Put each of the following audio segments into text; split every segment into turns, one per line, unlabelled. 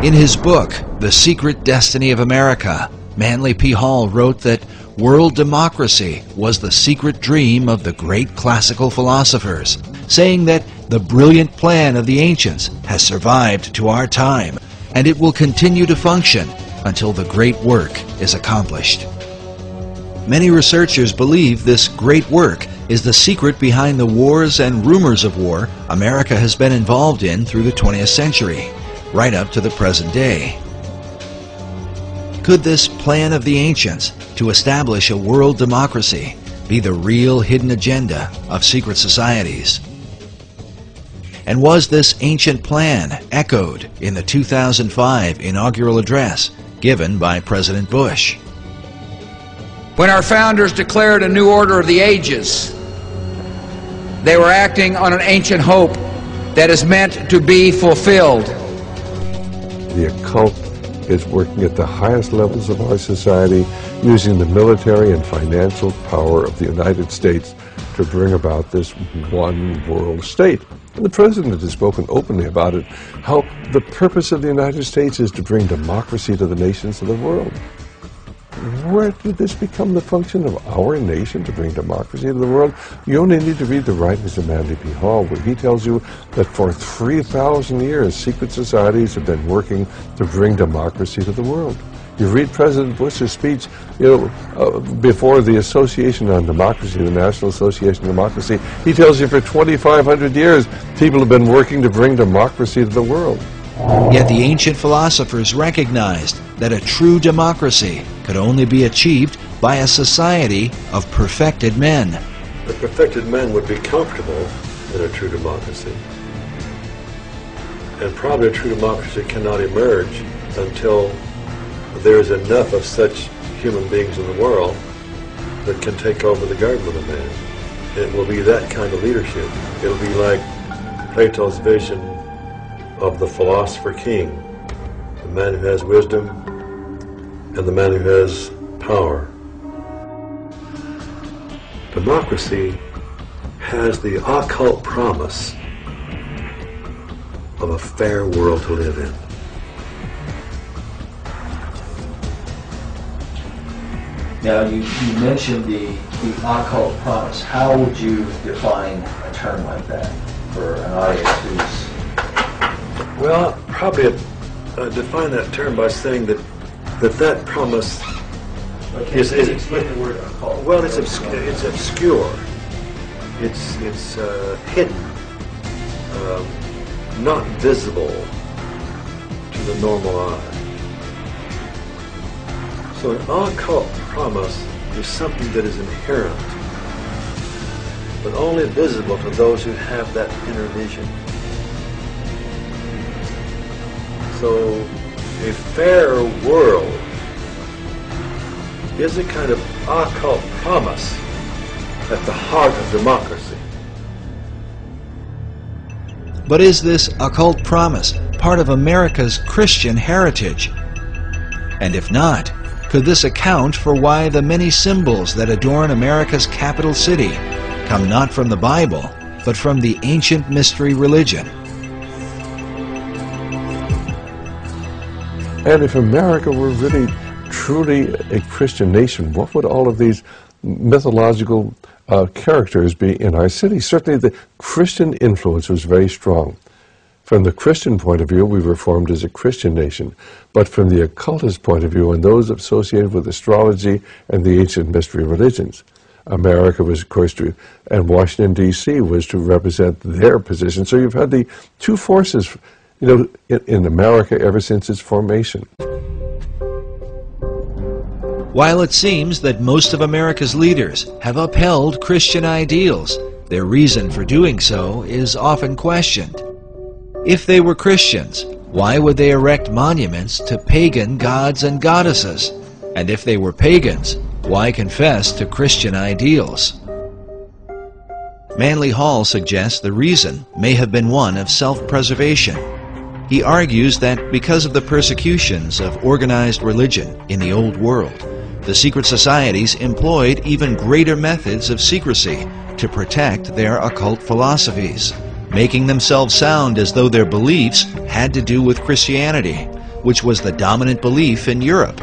In his book, The Secret Destiny of America, Manly P. Hall wrote that world democracy was the secret dream of the great classical philosophers, saying that the brilliant plan of the ancients has survived to our time, and it will continue to function until the great work is accomplished. Many researchers believe this great work is the secret behind the wars and rumors of war America has been involved in through the 20th century, right up to the present day. Could this plan of the ancients to establish a world democracy be the real hidden agenda of secret societies? And was this ancient plan echoed in the 2005 inaugural address given by President Bush?
When our founders declared a new order of the ages, they were acting on an ancient hope that is meant to be fulfilled.
The occult is working at the highest levels of our society, using the military and financial power of the United States to bring about this one world state. And the President has spoken openly about it, how the purpose of the United States is to bring democracy to the nations of the world. Where did this become the function of our nation, to bring democracy to the world? You only need to read the writings of Manly P. Hall, where he tells you that for 3,000 years, secret societies have been working to bring democracy to the world. You read President Bush's speech, before the Association on Democracy, the National Association on Democracy. He tells you for 2,500 years, people have been working to bring democracy to the world.
Yet the ancient philosophers recognized that a true democracy could only be achieved by a society of perfected men.
The perfected men would be comfortable in a true democracy. And probably a true democracy cannot emerge until there is enough of such human beings in the world that can take over the government of man. It will be that kind of leadership. It will be like Plato's vision of the philosopher king, the man who has wisdom and the man who has power. Democracy has the occult promise of a fair world to live in.
Now, you mentioned the occult promise. How would you define a term like that for an audience who's...
Well, probably define that term by saying that promise is
explain the word occult.
Well, it's obscure. It's hidden, not visible to the normal eye. So an occult promise is something that is inherent, but only visible to those who have that inner vision. So a fair world is a kind of occult promise at the heart of democracy.
But is this occult promise part of America's Christian heritage? And if not, could this account for why the many symbols that adorn America's capital city come not from the Bible, but from the ancient mystery religion?
And if America were really, truly a Christian nation, what would all of these mythological characters be in our city? Certainly the Christian influence was very strong. From the Christian point of view, we were formed as a Christian nation. But from the occultist point of view, and those associated with astrology and the ancient mystery religions, America was, of course, and Washington, D.C. was to represent their position. So you've had the two forces, in America ever since its formation.
While it seems that most of America's leaders have upheld Christian ideals, their reason for doing so is often questioned. If they were Christians, why would they erect monuments to pagan gods and goddesses? And if they were pagans, why confess to Christian ideals? Manly Hall suggests the reason may have been one of self-preservation. He argues that because of the persecutions of organized religion in the Old World, the secret societies employed even greater methods of secrecy to protect their occult philosophies, making themselves sound as though their beliefs had to do with Christianity, which was the dominant belief in Europe,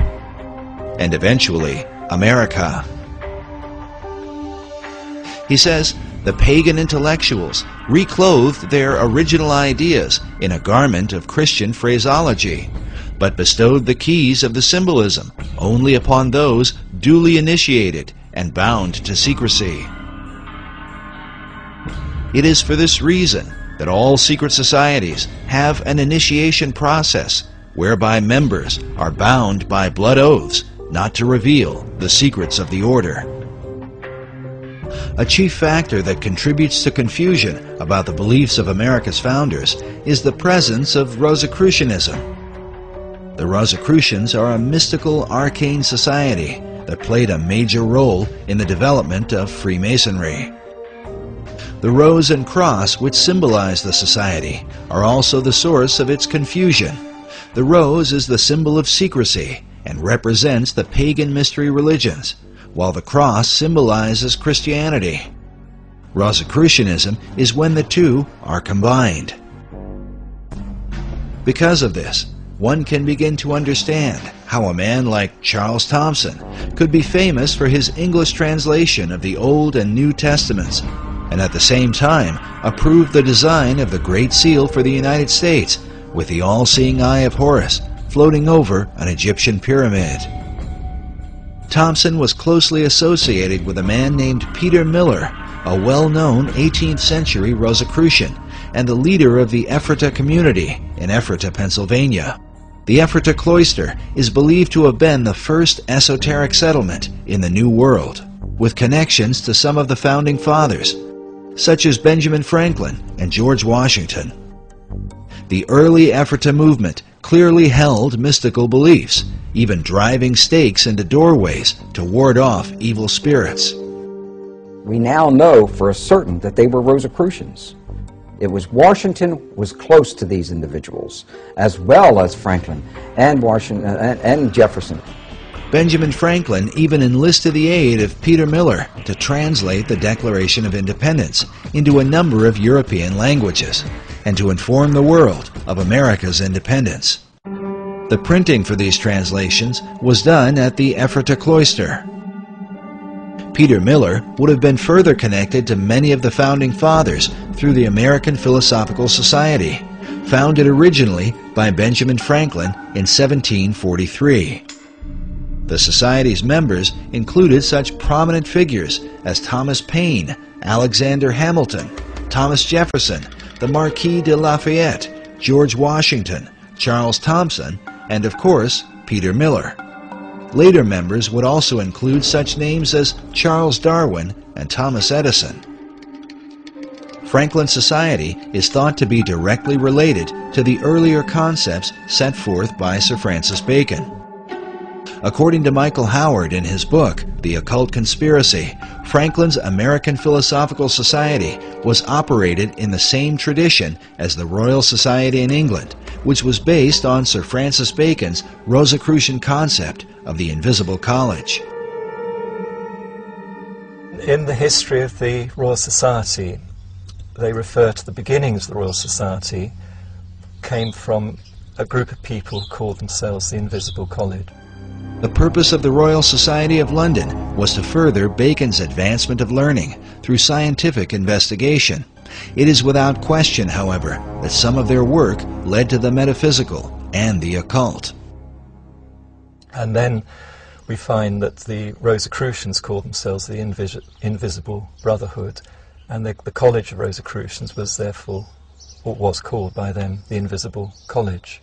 and eventually America. He says the pagan intellectuals reclothed their original ideas in a garment of Christian phraseology, but bestowed the keys of the symbolism only upon those duly initiated and bound to secrecy. It is for this reason that all secret societies have an initiation process whereby members are bound by blood oaths not to reveal the secrets of the order. A chief factor that contributes to confusion about the beliefs of America's founders is the presence of Rosicrucianism. The Rosicrucians are a mystical, arcane society that played a major role in the development of Freemasonry. The rose and cross, which symbolize the society, are also the source of its confusion. The rose is the symbol of secrecy and represents the pagan mystery religions, while the cross symbolizes Christianity. Rosicrucianism is when the two are combined. Because of this, one can begin to understand how a man like Charles Thomson could be famous for his English translation of the Old and New Testaments, and at the same time approved the design of the Great Seal for the United States with the all-seeing eye of Horus floating over an Egyptian pyramid. Thomson was closely associated with a man named Peter Miller, a well-known 18th century Rosicrucian and the leader of the Ephrata community in Ephrata, Pennsylvania. The Ephrata cloister is believed to have been the first esoteric settlement in the New World, with connections to some of the founding fathers, such as Benjamin Franklin and George Washington. The early Ephrata movement clearly held mystical beliefs, even driving stakes into doorways to ward off evil spirits.
We now know for certain that they were Rosicrucians. It was Washington was close to these individuals, as well as Franklin and Washington and Jefferson.
Benjamin Franklin even enlisted the aid of Peter Miller to translate the Declaration of Independence into a number of European languages and to inform the world of America's independence. The printing for these translations was done at the Ephrata cloister. Peter Miller would have been further connected to many of the founding fathers through the American Philosophical Society, founded originally by Benjamin Franklin in 1743. The Society's members included such prominent figures as Thomas Paine, Alexander Hamilton, Thomas Jefferson, the Marquis de Lafayette, George Washington, Charles Thomson, and of course, Peter Miller. Later members would also include such names as Charles Darwin and Thomas Edison. Franklin Society is thought to be directly related to the earlier concepts set forth by Sir Francis Bacon. According to Michael Howard in his book, The Occult Conspiracy, Franklin's American Philosophical Society was operated in the same tradition as the Royal Society in England, which was based on Sir Francis Bacon's Rosicrucian concept of the Invisible College.
In the history of the Royal Society, they refer to the beginnings of the Royal Society came from a group of people who called themselves the Invisible College.
The purpose of the Royal Society of London was to further Bacon's advancement of learning through scientific investigation. It is without question, however, that some of their work led to the metaphysical and the occult.
And then we find that the Rosicrucians called themselves the Invisible Brotherhood, and the College of Rosicrucians was therefore, or was called by them, the Invisible College.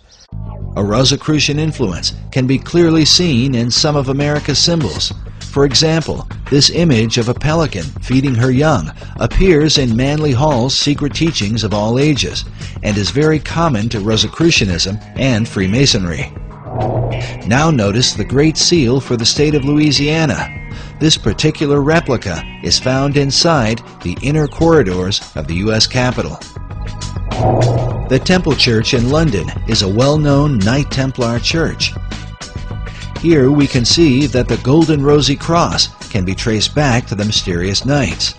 A Rosicrucian influence can be clearly seen in some of America's symbols. For example, this image of a pelican feeding her young appears in Manly Hall's Secret Teachings of All Ages and is very common to Rosicrucianism and Freemasonry. Now notice the Great Seal for the state of Louisiana. This particular replica is found inside the inner corridors of the U.S. Capitol. The Temple Church in London is a well-known Knight Templar church. Here we can see that the Golden Rosy Cross can be traced back to the mysterious knights.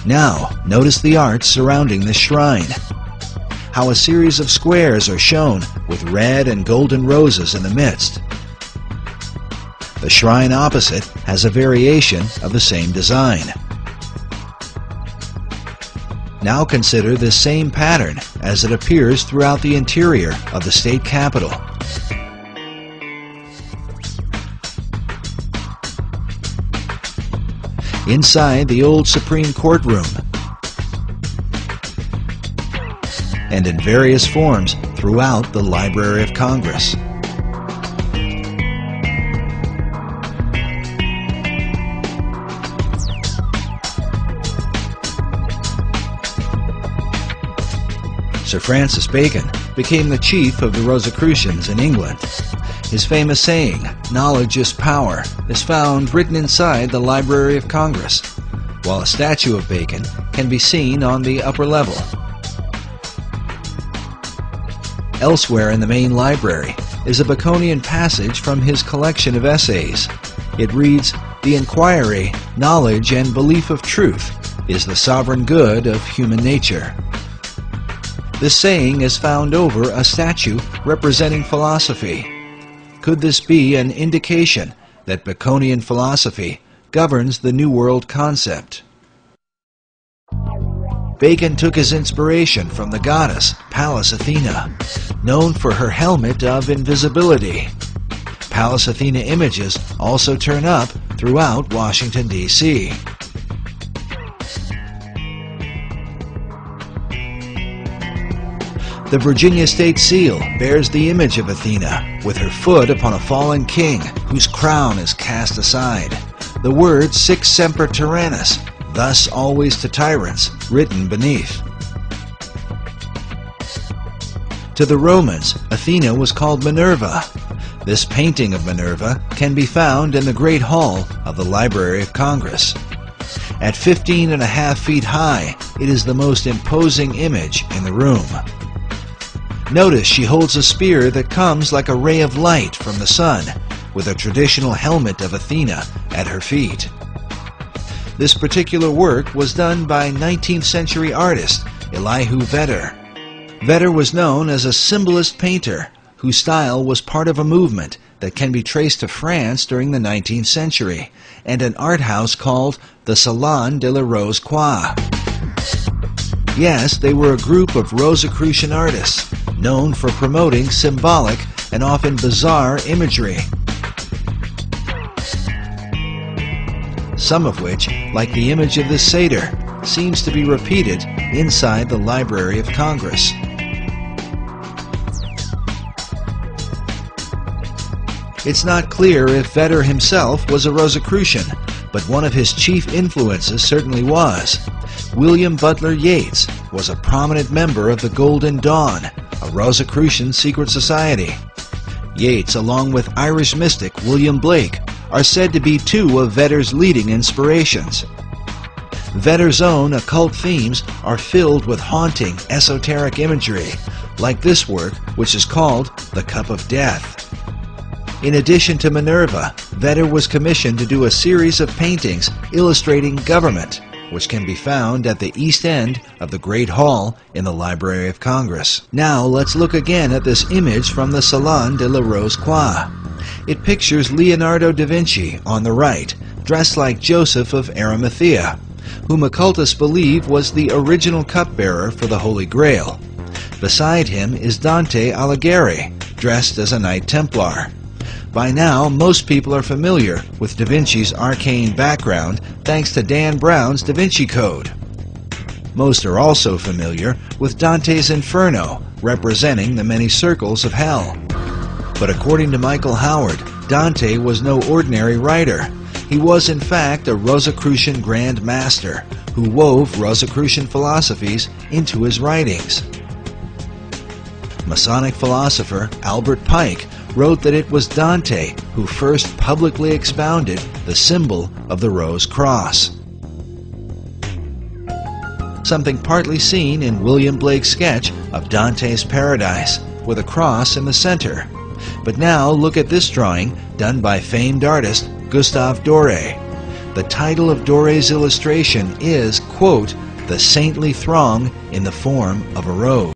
Now, notice the art surrounding this shrine. how a series of squares are shown with red and golden roses in the midst. The shrine opposite has a variation of the same design. Now consider this same pattern as it appears throughout the interior of the state capitol. Inside the old Supreme Court room, and in various forms throughout the Library of Congress. Sir Francis Bacon became the chief of the Rosicrucians in England. His famous saying, "Knowledge is power," is found written inside the Library of Congress, while a statue of Bacon can be seen on the upper level. Elsewhere in the main library is a Baconian passage from his collection of essays. It reads, "The inquiry, knowledge, and belief of truth is the sovereign good of human nature." This saying is found over a statue representing philosophy. Could this be an indication that Baconian philosophy governs the New World concept? Bacon took his inspiration from the goddess Pallas Athena, known for her helmet of invisibility. Pallas Athena images also turn up throughout Washington, D.C. The Virginia State Seal bears the image of Athena with her foot upon a fallen king whose crown is cast aside. The word "Sic Semper Tyrannis," thus always to tyrants, written beneath. To the Romans, Athena was called Minerva. This painting of Minerva can be found in the Great Hall of the Library of Congress. At 15.5 feet high, it is the most imposing image in the room. Notice she holds a spear that comes like a ray of light from the sun, with a traditional helmet of Athena at her feet. This particular work was done by 19th century artist Elihu Vedder. Vedder was known as a symbolist painter whose style was part of a movement that can be traced to France during the 19th century and an art house called the Salon de la Rose Croix. Yes, they were a group of Rosicrucian artists known for promoting symbolic and often bizarre imagery, some of which, like the image of the satyr, seems to be repeated inside the Library of Congress. It's not clear if Vedder himself was a Rosicrucian, but one of his chief influences certainly was. William Butler Yeats was a prominent member of the Golden Dawn, a Rosicrucian secret society. Yeats, along with Irish mystic William Blake, are said to be two of Vedder's leading inspirations. Vedder's own occult themes are filled with haunting, esoteric imagery, like this work, which is called The Cup of Death. In addition to Minerva, Vedder was commissioned to do a series of paintings illustrating government, which can be found at the east end of the Great Hall in the Library of Congress. Now let's look again at this image from the Salon de la Rose Croix. It pictures Leonardo da Vinci on the right, dressed like Joseph of Arimathea, whom occultists believe was the original cupbearer for the Holy Grail. Beside him is Dante Alighieri, dressed as a Knight Templar. By now, most people are familiar with Da Vinci's arcane background thanks to Dan Brown's Da Vinci Code. Most are also familiar with Dante's Inferno, representing the many circles of hell. But according to Michael Howard, Dante was no ordinary writer. He was in fact a Rosicrucian Grand Master who wove Rosicrucian philosophies into his writings. Masonic philosopher Albert Pike wrote that it was Dante who first publicly expounded the symbol of the Rose Cross, something partly seen in William Blake's sketch of Dante's Paradise, with a cross in the center. But now look at this drawing done by famed artist Gustave Doré. The title of Doré's illustration is, quote, "The saintly throng in the form of a rose."